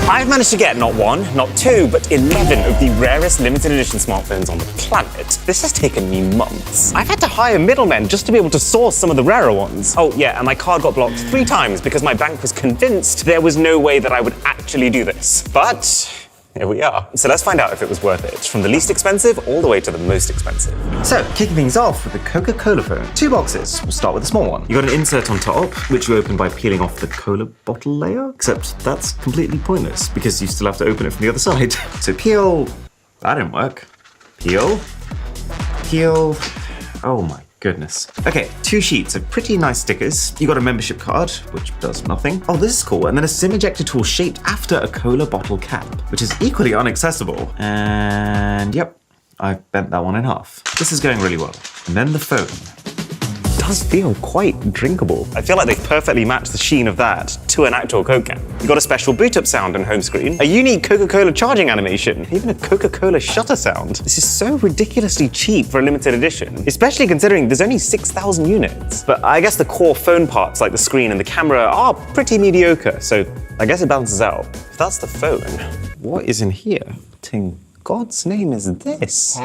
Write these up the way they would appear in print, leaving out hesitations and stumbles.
I've managed to get not one, not two, but 11 of the rarest limited edition smartphones on the planet. This has taken me months. I've had to hire middlemen just to be able to source some of the rarer ones. Oh yeah, and my card got blocked 3 times because my bank was convinced there was no way that I would actually do this. But here we are. So let's find out if it was worth it, from the least expensive all the way to the most expensive. So, kicking things off with the Coca-Cola phone. 2 boxes. We'll start with the small one. You got an insert on top, which you open by peeling off the cola bottle layer, except that's completely pointless because you still have to open it from the other side. So peel. That didn't work. Peel. Peel. Oh my goodness. Okay, 2 sheets of pretty nice stickers. You got a membership card, which does nothing. Oh, this is cool. And then a SIM ejector tool shaped after a cola bottle cap, which is equally inaccessible. And yep, I've bent that one in half. This is going really well. And then the phone. It does feel quite drinkable. I feel like they perfectly match the sheen of that to an actual Coke can. You got a special boot up sound and home screen, a unique Coca-Cola charging animation, even a Coca-Cola shutter sound. This is so ridiculously cheap for a limited edition, especially considering there's only 6,000 units. But I guess the core phone parts like the screen and the camera are pretty mediocre, so I guess it balances out. If that's the phone, what is in here? What in God's name is this?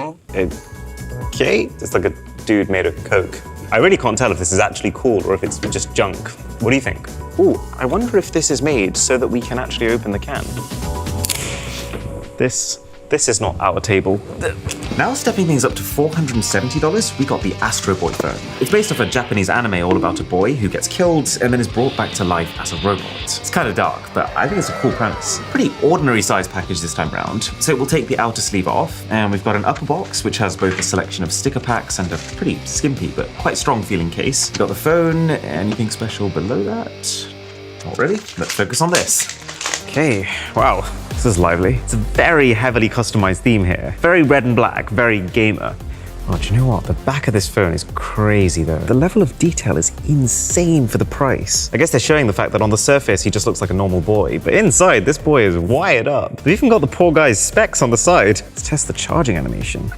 Okay, it's like a dude made of Coke. I really can't tell if this is actually cool or if it's just junk. What do you think? Ooh, I wonder if this is made so that we can actually open the can. This is not our table. Now stepping things up to $470, we got the Astro Boy phone. It's based off a Japanese anime all about a boy who gets killed and then is brought back to life as a robot. It's kind of dark, but I think it's a cool premise. Pretty ordinary size package this time round. So we'll take the outer sleeve off, and we've got an upper box which has both a selection of sticker packs and a pretty skimpy but quite strong feeling case. We've got the phone. Anything special below that? Not really. Let's focus on this. Okay, wow, this is lively. It's a very heavily customized theme here. Very red and black, very gamer. Oh, do you know what? The back of this phone is crazy though. The level of detail is insane for the price. I guess they're showing the fact that on the surface he just looks like a normal boy, but inside this boy is wired up. They've even got the poor guy's specs on the side. Let's test the charging animation.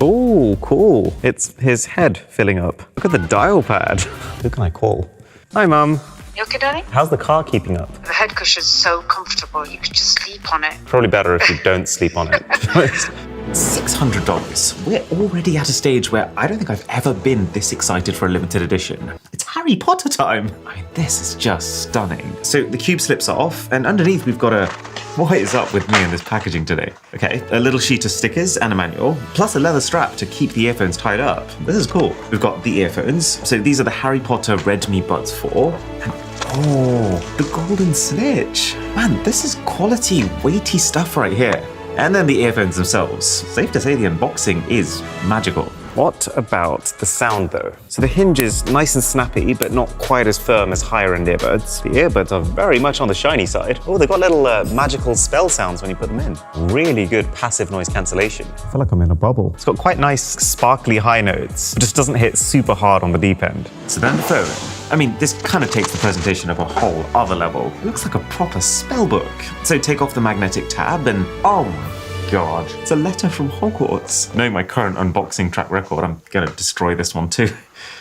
Oh, cool. It's his head filling up. Look at the dial pad. Who can I call? Hi, Mum. You okay, darling? How's the car keeping up? The head cushion's so comfortable, you could just sleep on it. Probably better if you don't sleep on it. $600. We're already at a stage where I don't think I've ever been this excited for a limited edition. It's Harry Potter time. I mean, this is just stunning. So the cube slips off, and underneath we've got a... What is up with me and this packaging today? Okay, a little sheet of stickers and a manual, plus a leather strap to keep the earphones tied up. This is cool. We've got the earphones. So these are the Harry Potter Redmi Buds 4. And oh, the golden snitch. Man, this is quality, weighty stuff right here. And then the earphones themselves. Safe to say the unboxing is magical. What about the sound though? So the hinge is nice and snappy, but not quite as firm as higher end earbuds. The earbuds are very much on the shiny side. Oh, they've got little magical spell sounds when you put them in. Really good passive noise cancellation. I feel like I'm in a bubble. It's got quite nice sparkly high notes, but just doesn't hit super hard on the deep end. So then the phone. I mean, this kind of takes the presentation up a whole other level. It looks like a proper spell book. So take off the magnetic tab and oh my God, it's a letter from Hogwarts. Knowing my current unboxing track record, I'm gonna destroy this one too.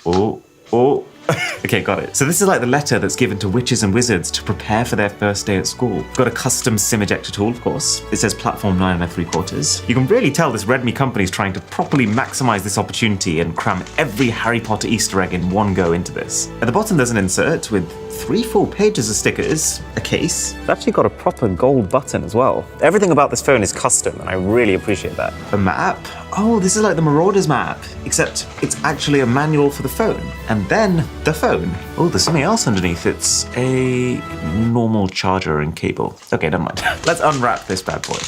Oh. Okay, got it. So this is like the letter that's given to witches and wizards to prepare for their first day at school. Got a custom SIM ejector tool, of course. It says platform 9 3/4. You can really tell this Redmi company is trying to properly maximize this opportunity and cram every Harry Potter Easter egg in one go into this. At the bottom there's an insert with 3 full pages of stickers, a case. It's actually got a proper gold button as well. Everything about this phone is custom, and I really appreciate that. A map. Oh, this is like the Marauders map, except it's actually a manual for the phone. And then the phone. Oh, there's something else underneath. It's a normal charger and cable. Okay, never mind. Let's unwrap this bad boy.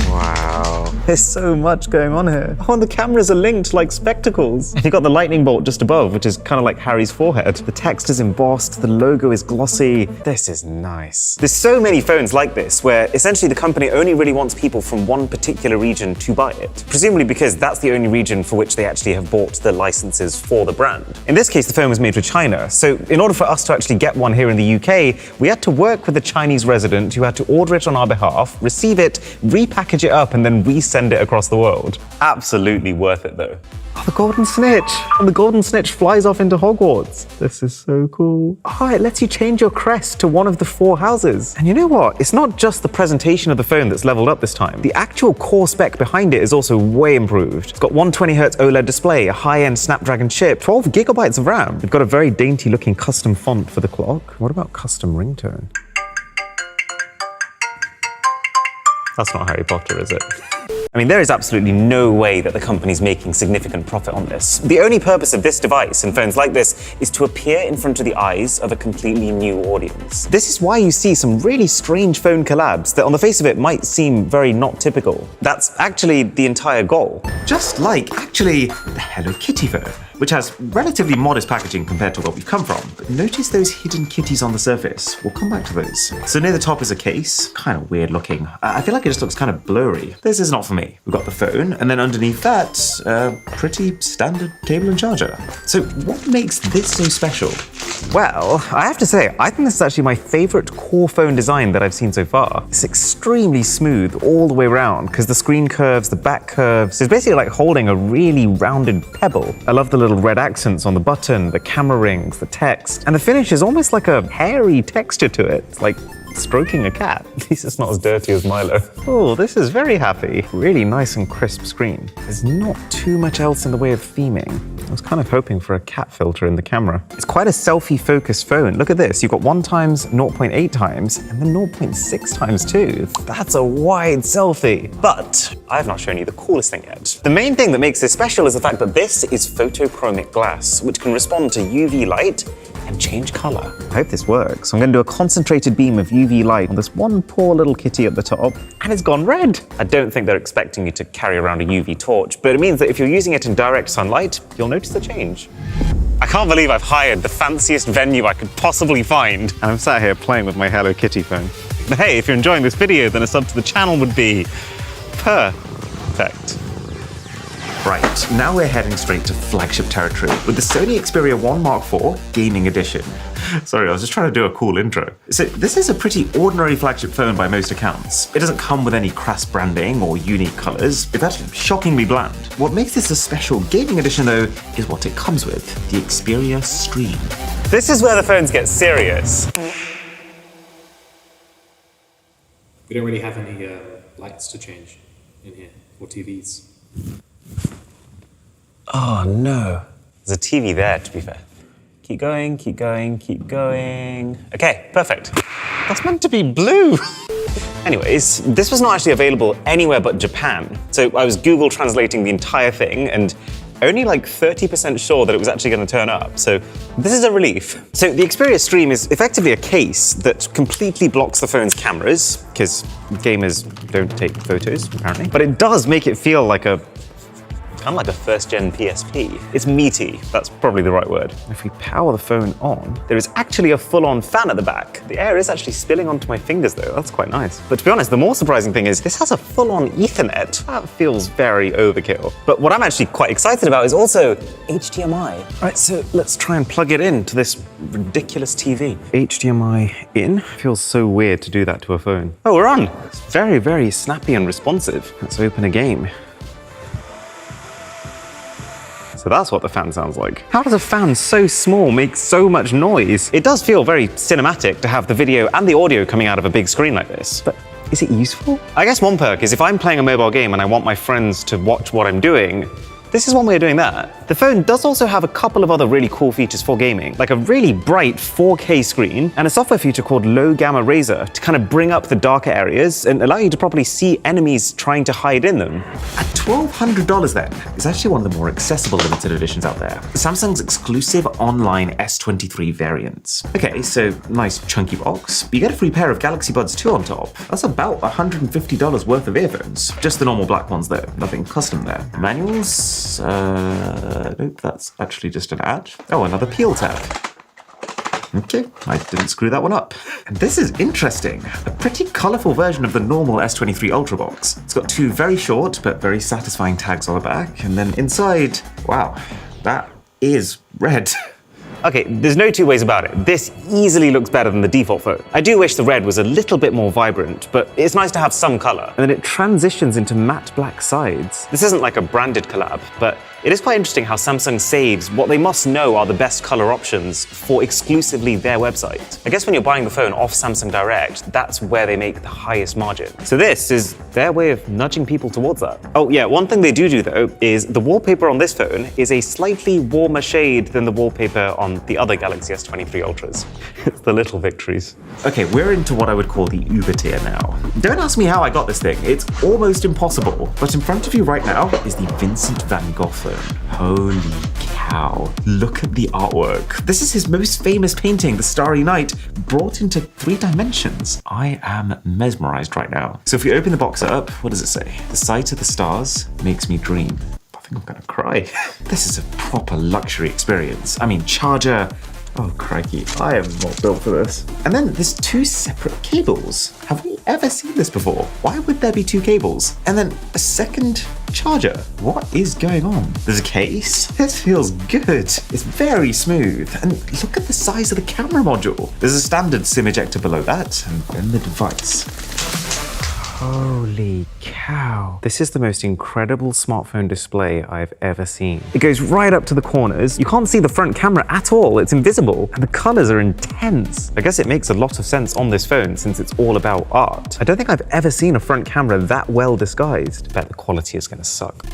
Wow. There's so much going on here. Oh, and the cameras are linked like spectacles. And you've got the lightning bolt just above, which is kind of like Harry's forehead. The text is embossed, the logo is glossy. This is nice. There's so many phones like this where essentially the company only really wants people from one particular region to buy it. Presumably because that's the only region for which they actually have bought the licenses for the brand. In this case, the phone was made for China. So in order for us to actually get one here in the UK, we had to work with a Chinese resident who had to order it on our behalf, receive it, repack package it up, and then resend it across the world. Absolutely worth it though. Oh, the golden snitch! And the golden snitch flies off into Hogwarts. This is so cool. Oh, it lets you change your crest to one of the 4 houses. And you know what? It's not just the presentation of the phone that's leveled up this time. The actual core spec behind it is also way improved. It's got 120Hz OLED display, a high-end Snapdragon chip, 12 gigabytes of RAM. We've got a very dainty-looking custom font for the clock. What about custom ringtone? That's not Harry Potter, is it? I mean, there is absolutely no way that the company's making significant profit on this. The only purpose of this device and phones like this is to appear in front of the eyes of a completely new audience. This is why you see some really strange phone collabs that on the face of it might seem very not typical. That's actually the entire goal. Just like, actually, the Hello Kitty phone, which has relatively modest packaging compared to where we've come from. But notice those hidden kitties on the surface. We'll come back to those. So near the top is a case, kind of weird looking. I feel like it just looks kind of blurry. This is not for me. We've got the phone, and then underneath that, a pretty standard cable and charger. So what makes this so special? Well, I have to say, I think this is actually my favorite core phone design that I've seen so far. It's extremely smooth all the way around because the screen curves, the back curves. It's basically like holding a really rounded pebble. I love the little red accents on the button, the camera rings, the text, and the finish is almost like a hairy texture to it. It's like stroking a cat. At least it's not as dirty as Milo. Oh, this is very happy. Really nice and crisp screen. There's not too much else in the way of theming. I was kind of hoping for a cat filter in the camera. It's quite a selfie-focused phone. Look at this. You've got 1 times, 0.8 times, and then 0.6 times too. That's a wide selfie. But I've not shown you the coolest thing yet. The main thing that makes this special is the fact that this is photochromic glass, which can respond to UV light and change color. I hope this works. I'm going to do a concentrated beam of UV light on this one poor little kitty at the top, and it's gone red. I don't think they're expecting you to carry around a UV torch, but it means that if you're using it in direct sunlight, you'll notice the change. I can't believe I've hired the fanciest venue I could possibly find. And I'm sat here playing with my Hello Kitty phone. But hey, if you're enjoying this video, then a sub to the channel would be perfect. Right, now we're heading straight to flagship territory with the Sony Xperia 1 Mark IV Gaming Edition. Sorry, I was just trying to do a cool intro. So this is a pretty ordinary flagship phone by most accounts. It doesn't come with any crass branding or unique colors. It's actually shockingly bland. What makes this a special gaming edition though is what it comes with, the Xperia Stream. This is where the phones get serious. We don't really have any lights to change in here, or TVs. Oh no. There's a TV there, to be fair. Keep going, keep going, keep going. Okay, perfect. That's meant to be blue. Anyways, this was not actually available anywhere but Japan. So I was Google translating the entire thing and only like 30% sure that it was actually going to turn up. So this is a relief. So the Xperia Stream is effectively a case that completely blocks the phone's cameras, because gamers don't take photos, apparently. But it does make it feel like kind of like a first-gen PSP. It's meaty, that's probably the right word. If we power the phone on, there is actually a full-on fan at the back. The air is actually spilling onto my fingers though, that's quite nice. But to be honest, the more surprising thing is this has a full-on Ethernet. That feels very overkill. But what I'm actually quite excited about is also HDMI. All right, so let's try and plug it into this ridiculous TV. HDMI in? Feels so weird to do that to a phone. Oh, we're on. It's very, very snappy and responsive. Let's open a game. So that's what the fan sounds like. How does a fan so small make so much noise? It does feel very cinematic to have the video and the audio coming out of a big screen like this. But is it useful? I guess one perk is if I'm playing a mobile game and I want my friends to watch what I'm doing, this is one way of doing that. The phone does also have a couple of other really cool features for gaming, like a really bright 4K screen and a software feature called Low Gamma Razor to kind of bring up the darker areas and allow you to properly see enemies trying to hide in them. At $1,200 then, is actually one of the more accessible limited editions out there. Samsung's exclusive online S23 variants. Okay, so nice chunky box. You get a free pair of Galaxy Buds 2 on top. That's about $150 worth of earphones. Just the normal black ones though, nothing custom there. Manuals? Nope, that's actually just an ad. Oh, another peel tab. Okay, I didn't screw that one up. And this is interesting. A pretty colourful version of the normal S23 Ultra box. It's got 2 very short but very satisfying tags on the back, and then inside, wow, that is red. Okay, there's no two ways about it. This easily looks better than the default phone. I do wish the red was a little bit more vibrant, but it's nice to have some color. And then it transitions into matte black sides. This isn't like a branded collab, but it is quite interesting how Samsung saves what they must know are the best color options for exclusively their website. I guess when you're buying the phone off Samsung Direct, that's where they make the highest margin. So this is their way of nudging people towards that. Oh yeah, one thing they do though is the wallpaper on this phone is a slightly warmer shade than the wallpaper on the other Galaxy S23 Ultras. It's the little victories. Okay, we're into what I would call the Uber tier now. Don't ask me how I got this thing, it's almost impossible. But in front of you right now is the Vincent van Gogh phone. Holy cow, look at the artwork. This is his most famous painting, The Starry Night, brought into 3 dimensions. I am mesmerized right now. So if we open the box up, what does it say? The sight of the stars makes me dream. I think I'm gonna cry. This is a proper luxury experience. I mean, charger. Oh crikey, I am not built for this. And then there's 2 separate cables. Have we ever seen this before? Why would there be 2 cables? And then a second charger. What is going on? There's a case. This feels good. It's very smooth. And look at the size of the camera module. There's a standard SIM ejector below that, and then the device. Holy cow. This is the most incredible smartphone display I've ever seen. It goes right up to the corners. You can't see the front camera at all. It's invisible. And the colors are intense. I guess it makes a lot of sense on this phone since it's all about art. I don't think I've ever seen a front camera that well disguised. I bet the quality is gonna suck.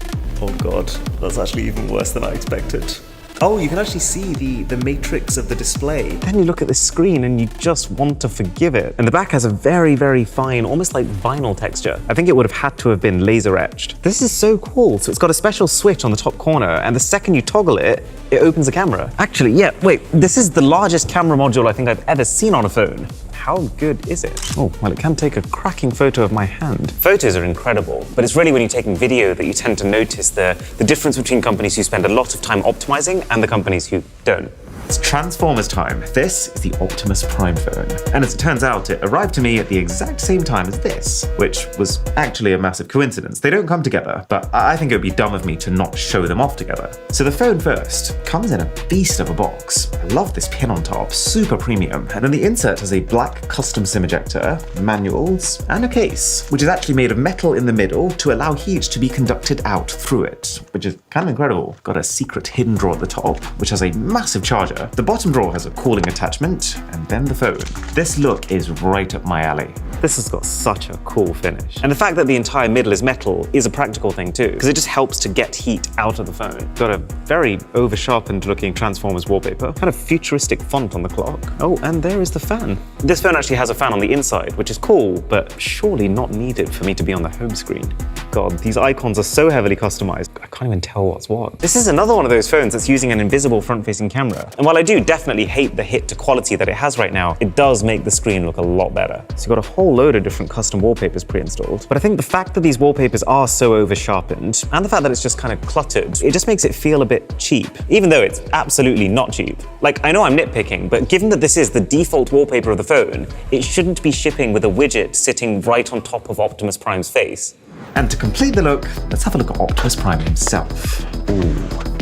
Oh god, that's actually even worse than I expected. Oh, you can actually see the matrix of the display. Then you look at the screen and you just want to forgive it. And the back has a very, very fine, almost like vinyl texture. I think it would have had to have been laser etched. This is so cool. So it's got a special switch on the top corner, and the second you toggle it, it opens the camera. Actually, yeah, wait, this is the largest camera module I think I've ever seen on a phone. How good is it? Oh, well, it can take a cracking photo of my hand. Photos are incredible, but it's really when you're taking video that you tend to notice the difference between companies who spend a lot of time optimizing and the companies who don't. It's Transformers time. This is the Optimus Prime phone. And as it turns out, it arrived to me at the exact same time as this, which was actually a massive coincidence. They don't come together, but I think it would be dumb of me to not show them off together. So the phone first comes in a beast of a box. I love this pin on top, super premium. And then the insert has a black custom SIM ejector, manuals, and a case, which is actually made of metal in the middle to allow heat to be conducted out through it, which is kind of incredible. Got a secret hidden drawer at the top, which has a massive charger. The bottom drawer has a cooling attachment, and then the phone. This look is right up my alley. This has got such a cool finish. And the fact that the entire middle is metal is a practical thing too, because it just helps to get heat out of the phone. Got a very over-sharpened looking Transformers wallpaper, kind of futuristic font on the clock. Oh, and there is the fan. This phone actually has a fan on the inside, which is cool, but surely not needed for me to be on the home screen. God, these icons are so heavily customized, I can't even tell what's what. This is another one of those phones that's using an invisible front-facing camera. And while I do definitely hate the hit to quality that it has right now, it does make the screen look a lot better. So you've got a whole load of different custom wallpapers pre-installed. But I think the fact that these wallpapers are so over-sharpened, and the fact that it's just kind of cluttered, it just makes it feel a bit cheap, even though it's absolutely not cheap. Like, I know I'm nitpicking, but given that this is the default wallpaper of the phone, it shouldn't be shipping with a widget sitting right on top of Optimus Prime's face. And to complete the look, let's have a look at Optimus Prime himself. Ooh,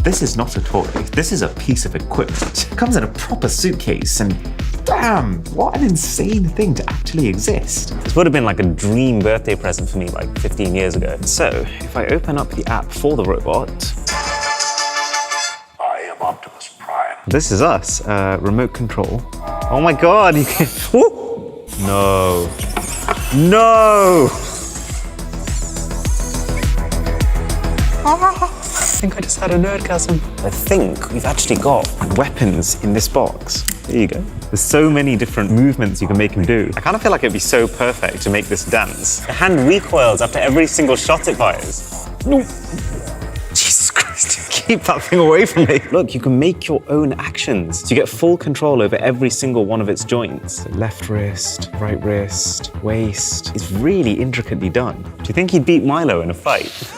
this is not a toy. This is a piece of equipment. It comes in a proper suitcase, and damn, what an insane thing to actually exist. This would have been like a dream birthday present for me like 15 years ago. So, if I open up the app for the robot... I am Optimus Prime. This is us, remote control. Oh my god, you can... Woo! No. No! I think I just had a nerdgasm. I think we've actually got weapons in this box. There you go. There's so many different movements you can make him do. I kind of feel like it'd be so perfect to make this dance. The hand recoils after every single shot it fires. No. Jesus Christ, keep that thing away from me. Look, you can make your own actions. So you get full control over every single one of its joints. Left wrist, right wrist, waist. It's really intricately done. Do you think he'd beat Milo in a fight?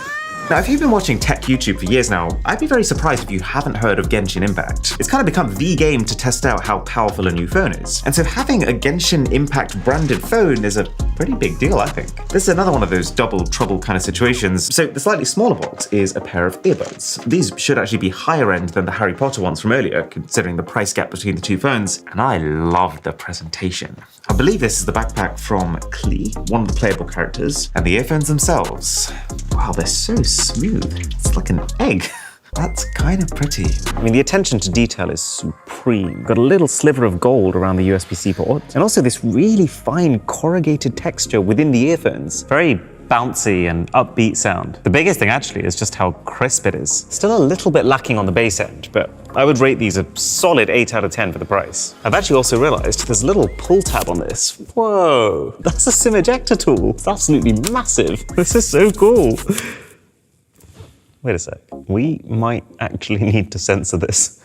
Now, if you've been watching tech YouTube for years now, I'd be very surprised if you haven't heard of Genshin Impact. It's kind of become the game to test out how powerful a new phone is. And so having a Genshin Impact branded phone is a pretty big deal, I think. This is another one of those double trouble kind of situations. So the slightly smaller box is a pair of earbuds. These should actually be higher end than the Harry Potter ones from earlier, considering the price gap between the two phones. And I love the presentation. I believe this is the backpack from Klee, one of the playable characters, and the earphones themselves. Wow, they're so smooth. It's like an egg. That's kind of pretty. I mean, the attention to detail is supreme. Got a little sliver of gold around the USB-C port, and also this really fine corrugated texture within the earphones. Very bouncy and upbeat sound. The biggest thing actually is just how crisp it is. Still a little bit lacking on the bass end, but I would rate these a solid 8 out of 10 for the price. I've actually also realized there's a little pull tab on this. Whoa, that's a SIM ejector tool. It's absolutely massive. This is so cool. Wait a sec, we might actually need to censor this.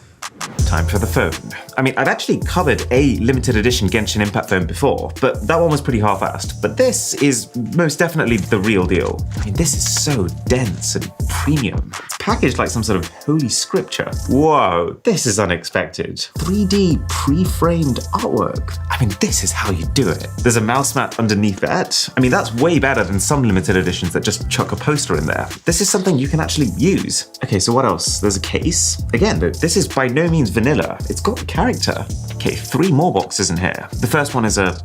Time for the phone. I mean, I've actually covered a limited edition Genshin Impact phone before, but that one was pretty half-assed. But this is most definitely the real deal. I mean, this is so dense and premium. It's packaged like some sort of holy scripture. Whoa, this is unexpected. 3D pre-framed artwork. I mean, this is how you do it. There's a mouse mat underneath that. I mean, that's way better than some limited editions that just chuck a poster in there. This is something you can actually use. Okay, so what else? There's a case. Again, this is by no means vanilla. It's got character. Okay, 3 more boxes in here. The first one is a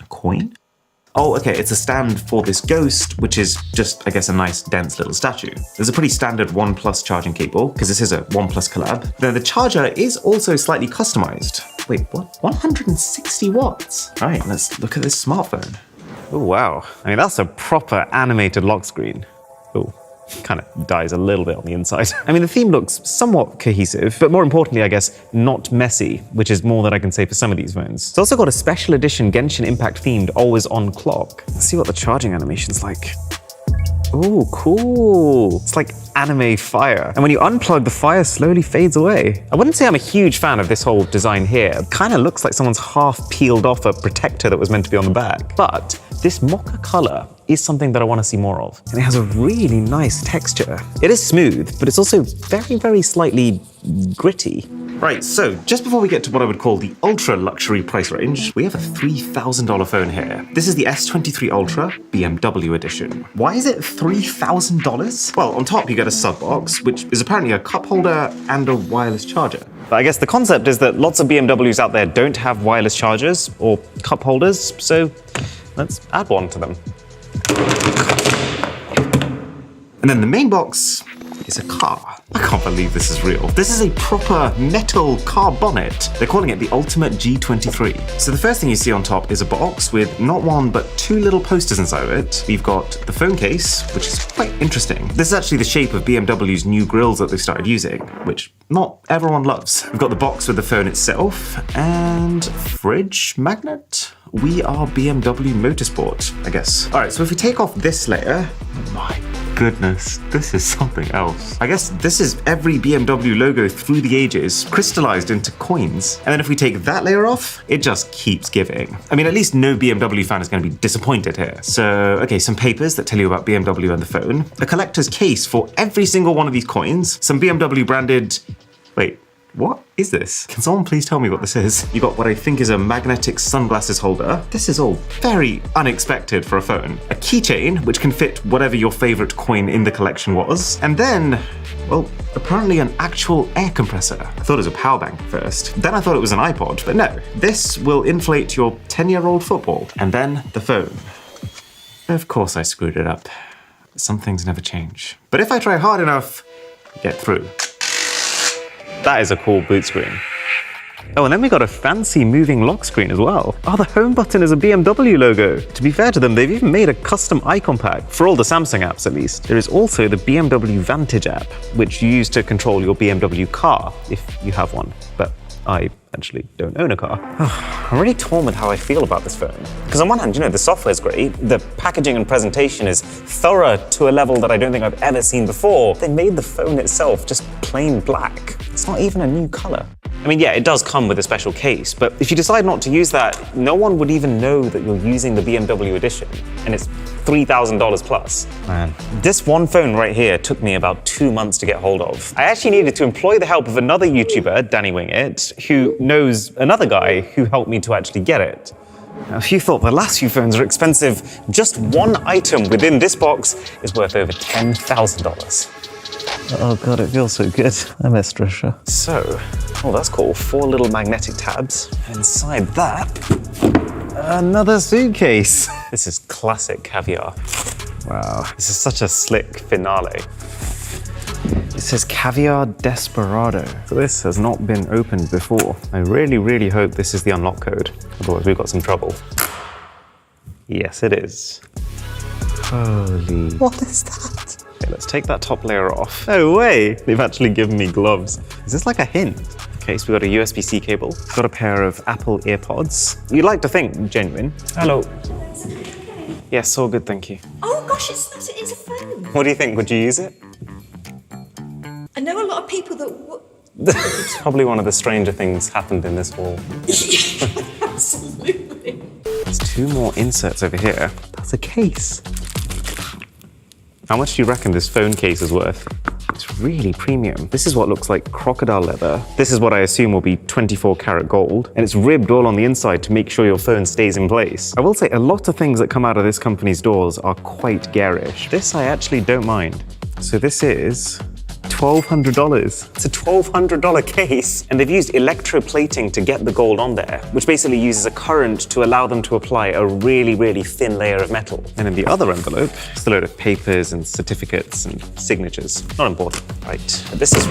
coin? Oh, okay, it's a stand for this ghost, which is just, I guess, a nice, dense little statue. There's a pretty standard OnePlus charging cable, because this is a OnePlus collab. Then the charger is also slightly customized. Wait, what? 160 watts. All right, let's look at this smartphone. Oh, wow. I mean, that's a proper animated lock screen. Oh. Kind of dies a little bit on the inside. I mean, the theme looks somewhat cohesive, but more importantly, I guess, not messy, which is more than I can say for some of these phones. It's also got a special edition Genshin Impact themed always on clock. Let's see what the charging animation's like. Oh, cool. It's like anime fire. And when you unplug, the fire slowly fades away. I wouldn't say I'm a huge fan of this whole design here. It kind of looks like someone's half peeled off a protector that was meant to be on the back. But this mocha color is something that I want to see more of. And it has a really nice texture. It is smooth, but it's also very, very slightly gritty. Right, so just before we get to what I would call the ultra luxury price range, we have a $3,000 phone here. This is the S23 Ultra BMW edition. Why is it $3,000? Well, on top you get a sub box, which is apparently a cup holder and a wireless charger. But I guess the concept is that lots of BMWs out there don't have wireless chargers or cup holders, so let's add one to them. And then the main box is a car. I can't believe this is real. This is a proper metal car bonnet. They're calling it the Ultimate G23. So the first thing you see on top is a box with not one, but 2 little posters inside of it. We've got the phone case, which is quite interesting. This is actually the shape of BMW's new grills that they've started using, which not everyone loves. We've got the box with the phone itself and fridge magnet. We are BMW Motorsport, I guess. All right, so if we take off this layer, my goodness, this is something else. I guess this is every BMW logo through the ages, crystallized into coins. And then if we take that layer off, it just keeps giving. I mean, at least no BMW fan is going to be disappointed here. So, okay, some papers that tell you about BMW and the phone, a collector's case for every single one of these coins, some BMW branded, wait, what is this? Can someone please tell me what this is? You got what I think is a magnetic sunglasses holder. This is all very unexpected for a phone. A keychain, which can fit whatever your favorite coin in the collection was. And then, well, apparently an actual air compressor. I thought it was a power bank first. Then I thought it was an iPod, but no. This will inflate your 10-year-old football. And then the phone. Of course I screwed it up. Some things never change. But if I try hard enough, I get through. That is a cool boot screen. Oh, and then we got a fancy moving lock screen as well. Oh, the home button is a BMW logo. To be fair to them, they've even made a custom icon pack, for all the Samsung apps at least. There is also the BMW Vantage app, which you use to control your BMW car, if you have one. But I actually don't own a car. I'm really torn with how I feel about this phone. Because on one hand, you know, the software's great, the packaging and presentation is thorough to a level that I don't think I've ever seen before. They made the phone itself just plain black. It's not even a new color. I mean, yeah, it does come with a special case, but if you decide not to use that, no one would even know that you're using the BMW edition, and it's $3,000 plus. Man, this one phone right here took me about 2 months to get hold of. I actually needed to employ the help of another YouTuber, Danny Wingett, who knows another guy who helped me to actually get it. Now, if you thought the last few phones are expensive, just one item within this box is worth over $10,000. Oh god, it feels so good. I miss Trisha. So, oh, that's cool. 4 little magnetic tabs. Inside that, another suitcase. This is classic Caviar. Wow, this is such a slick finale. It says Caviar Desperado. So this has not been opened before. I really, really hope this is the unlock code. Otherwise, we've got some trouble. Yes, it is. Holy... What is that? Okay, let's take that top layer off. No way! They've actually given me gloves. Is this like a hint? Okay, so we've got a USB-C cable. We've got a pair of Apple earpods. You'd like to think genuine. Hello. Yes, all good, thank you. Oh gosh, it's not. It's a phone. What do you think? Would you use it? I know a lot of people that would. Probably one of the stranger things happened in this hall. Absolutely. There's 2 more inserts over here. That's a case. How much do you reckon this phone case is worth? It's really premium. This is what looks like crocodile leather. This is what I assume will be 24 karat gold. And it's ribbed all on the inside to make sure your phone stays in place. I will say a lot of things that come out of this company's doors are quite garish. This I actually don't mind. So this is $1,200. It's a $1,200 case. And they've used electroplating to get the gold on there, which basically uses a current to allow them to apply a really, really thin layer of metal. And in the other envelope, just a load of papers and certificates and signatures. Not important. Right, this is...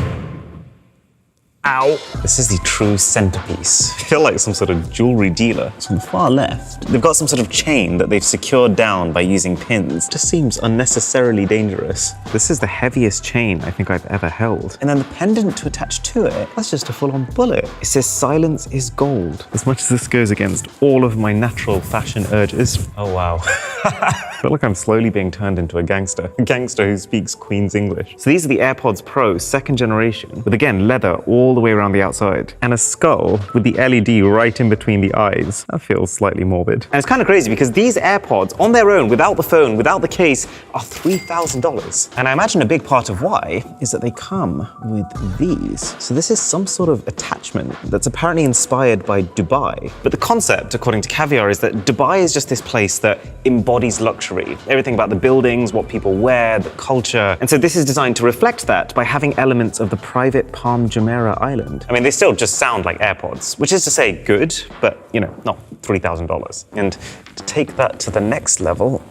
Ow! This is the true centerpiece. I feel like some sort of jewelry dealer. So on the far left, they've got some sort of chain that they've secured down by using pins. Just seems unnecessarily dangerous. This is the heaviest chain I think I've ever held. And then the pendant to attach to it, that's just a full-on bullet. It says silence is gold. As much as this goes against all of my natural fashion urges. Oh wow. I feel like I'm slowly being turned into a gangster who speaks Queen's English. So these are the AirPods Pro 2nd generation, with again leather all the way around the outside, and a skull with the LED right in between the eyes. That feels slightly morbid. And it's kind of crazy because these AirPods on their own, without the phone, without the case, are $3,000. And I imagine a big part of why is that they come with these. So this is some sort of attachment that's apparently inspired by Dubai. But the concept, according to Caviar, is that Dubai is just this place that embodies luxury. Everything about the buildings, what people wear, the culture. And so this is designed to reflect that by having elements of the private Palm Jumeirah island. I mean, they still just sound like AirPods, which is to say good, but, you know, not $3,000. And to take that to the next level,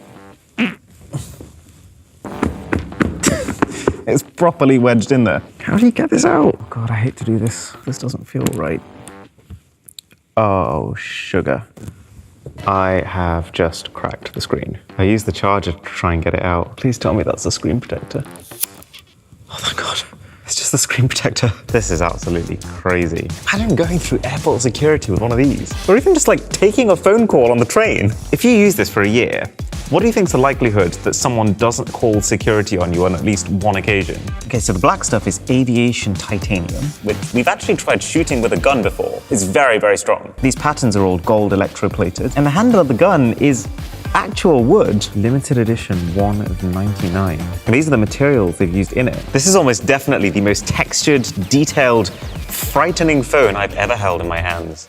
it's properly wedged in there. How do you get this out? Oh God, I hate to do this. This doesn't feel right. Oh, sugar. I have just cracked the screen. I used the charger to try and get it out. Please tell me that's the screen protector. Oh, thank God. It's just the screen protector. This is absolutely crazy. Imagine going through airport security with one of these. Or even just like taking a phone call on the train. If you use this for a year, what do you think's the likelihood that someone doesn't call security on you on at least one occasion? Okay, so the black stuff is aviation titanium, which we've actually tried shooting with a gun before. It's very, very strong. These patterns are all gold electroplated, and the handle of the gun is actual wood. Limited edition, 1 of 99. And these are the materials they've used in it. This is almost definitely the most textured, detailed, frightening phone I've ever held in my hands.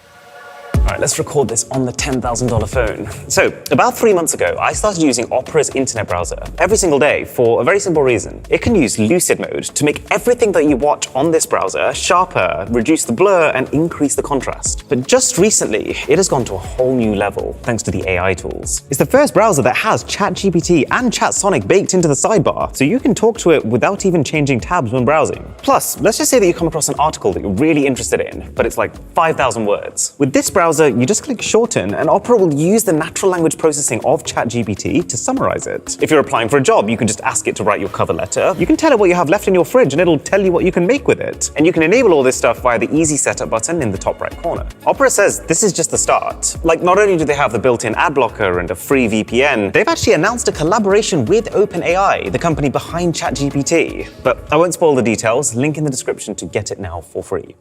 All right, let's record this on the $10,000 phone. So, about 3 months ago, I started using Opera's internet browser every single day for a very simple reason. It can use lucid mode to make everything that you watch on this browser sharper, reduce the blur, and increase the contrast. But just recently, it has gone to a whole new level thanks to the AI tools. It's the first browser that has ChatGPT and ChatSonic baked into the sidebar, so you can talk to it without even changing tabs when browsing. Plus, let's just say that you come across an article that you're really interested in, but it's like 5,000 words. With this browser, you just click shorten and Opera will use the natural language processing of ChatGPT to summarize it. If you're applying for a job, you can just ask it to write your cover letter. You can tell it what you have left in your fridge and it'll tell you what you can make with it. And you can enable all this stuff via the easy setup button in the top right corner. Opera says this is just the start. Like, not only do they have the built-in ad blocker and a free VPN, they've actually announced a collaboration with OpenAI, the company behind ChatGPT. But I won't spoil the details, link in the description to get it now for free.